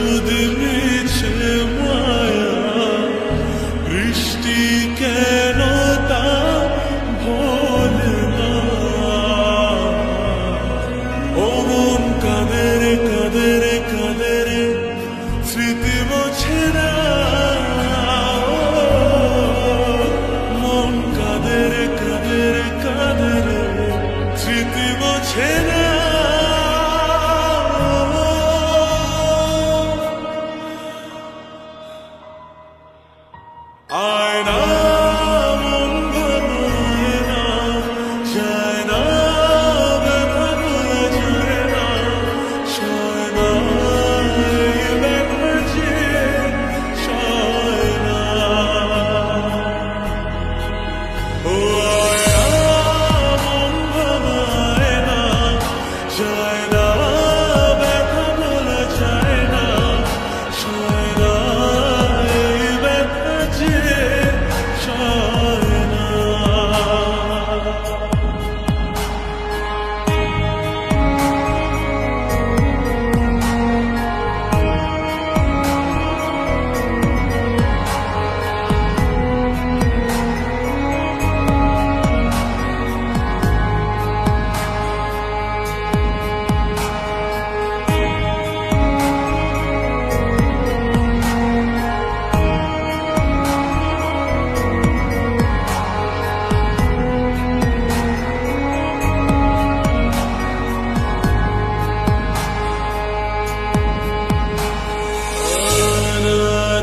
যদি মিছে মায়া, বৃষ্টি কেন তা ভোলে না। ও মন কাঁদে রে কাঁদে রে কাঁদে রে, স্মৃতি মোছে না। মন কাঁদে রে কাঁদে রে কাঁদে রে, স্মৃতি মোছে না। আয়না মন ভাঙায় না, যায় না ব্যথা ভোলা যায় না, সয় না এই ব্যথা যে সয় না। ও আয়না মন ভাঙায় না, যায় না ব্যথা ভোলা যায় না, সয় না এই ব্যথা যে সয় না।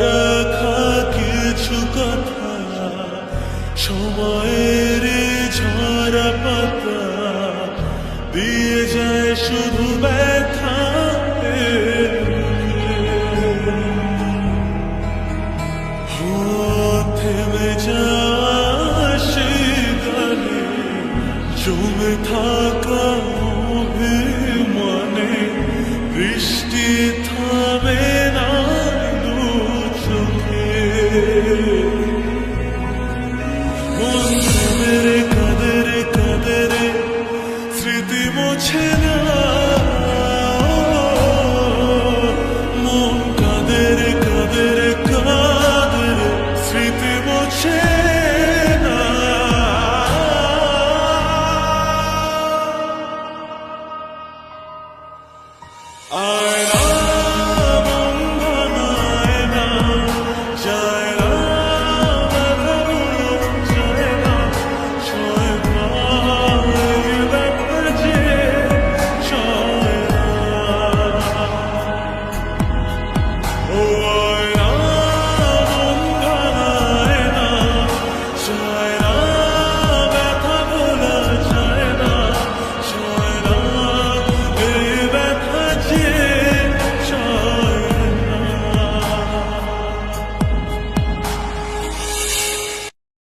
রাখা কিছু কথা, সময়ের ঝরা পাতা দিয়ে যায় শুধু ব্যথা। থেমে যায় সে গানে জমে থাকা